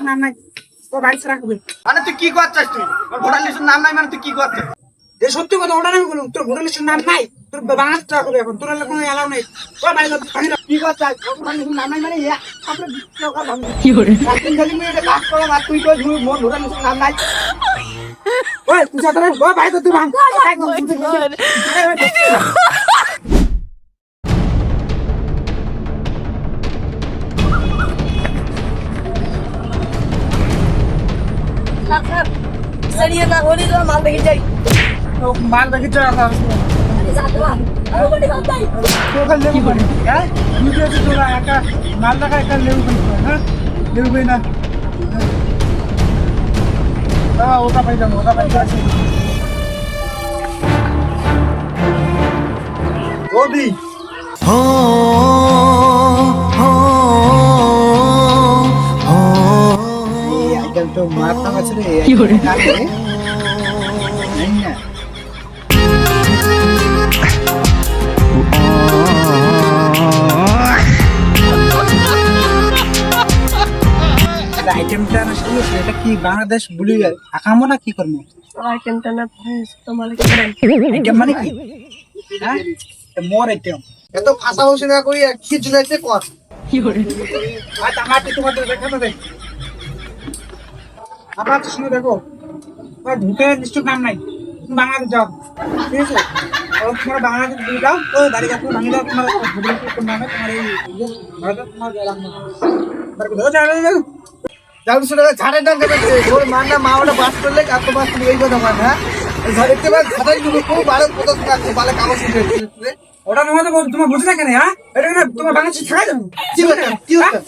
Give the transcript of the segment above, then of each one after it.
নাম নাই ও বাড়ি ছাড়া করবে মানে তুই কি করছিস তুই ভোটার লিস্টের নাম নাই মানে তুই কি করছিস যে সত্যি কথা ওটা আমি বললাম তোর ভোটার লিস্টের নাম নাই তোর বাংলা ছাড়া করবে এখন তোর কোনো এলাও নেই ও বাড়ি কি করছিস ভোটার লিস্টের নাম নাই মানে আমরা কি করে একদিন খালি মেয়েটা কাজ করো আর তুই কই মোর ভোটার লিস্টের নাম নাই ওই তুই যা তোর ও বাড়ি তো তুই ভাঙ একদম सरिया ना होली तो माल लेके जाई মাল দেখি চা তোকে লেবু পানি হ্যাঁ নিচে তোরা একা মাল টাকা একা লেবু পানি হ্যাঁ লেবু পানি না ওটা পাই যাবো ওটা পাই যাচ্ছি গোবি আজকাল তো মাথা আছে রে কি করে আইটেমটা না শুরু এটা কি বাংলাদেশ বলি আকামো না কি করবো आइटम तना তোমালে আইটেম মানে কি হ্যাঁ মোর আইটেম এত ফাঁসা বসে না করি কি জুলাইতে কর কি করে আচ্ছা আমাকে তোমাদের দেখাতে দে আবার শুনে দেখো ওই ঢুকে নিশ্চয় নাম নাই তুমি বাংলাদেশ যাও ঠিক আছে और तुम्हारा बांग्लादेश দিয়ে দাও তো বাড়ি যাও তুমি দাও তোমার ভুবনেশ্বর কোন নামে তোমার এই ভারত তোমার গেলাম না তারপর ধরো যাও যাও শুনে ঝাড়ে ডান কেটে ওর মান্না মা ওটা বাস করলে আর তো বাস এই কথা মান হ্যাঁ ঝাড়ে বাস ঝাড়ে দিব খুব ভালো কত কাছে ভালো কাগজ দিতে ওটা তোমাদের তোমার বুঝে না কেন হ্যাঁ এটা কেন তোমার বাংলাদেশ শেখাই দেবো কি হচ্ছে কি হচ্ছে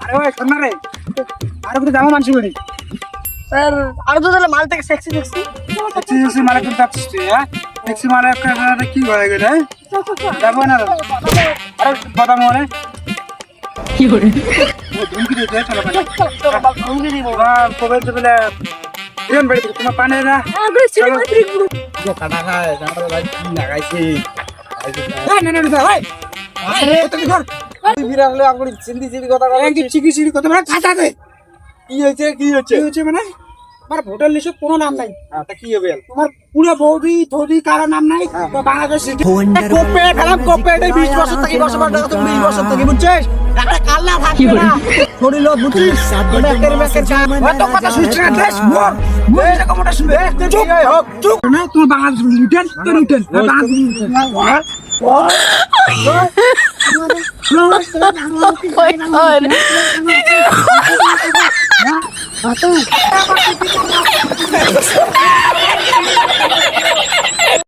আরে ওই শোন না রে আর কোথাও যাবো মানুষ বাড়ি सर আর তো তাহলে মাল থেকে সেক্সি সেক্সি ট্যাক্সি মারা করতে আসছিস তুই হ্যাঁ ট্যাক্সি মারা একটা কি হয়ে গেল যাবো না আরে কথা মনে কি করে ধুমকি দিতে চলো চলো বাল ভঙ্গি দিব কবে তো বলে ইরান বাড়ি তোমার পানে না আগে সিঁড়ি মাত্রি যে কাটা খায় জামাটা ভাই কি লাগাইছে না না না ভাই আরে তুমি ঘর তুই বিরা হলে আপনি চিন্দি চিন্দি কথা বলে একদম চিকি চিকি কথা মানে খাটা দে কি হয়েছে কি হচ্ছে মানে আমার ভোটার লিস্টে কোনো নাম নাই তা কি হবে তোমার পুরো বৌদি থৌদি কারো নাম নাই তো বাংলাদেশ কোপে ফেলাম কোপে এটা 20 বছর থেকে বসবাস করতে 20 বছর থেকে বুঝছিস একটা কাল্লা থাকবে না থোড়ি লোক বুঝছিস এটা একটা মেকের কাম কত কথা শুনছিস না দেশ মোর এরকম ওটা শুনবে চুপ চুপ না তুমি বাংলাদেশ রিটার্ন তো রিটার্ন ওই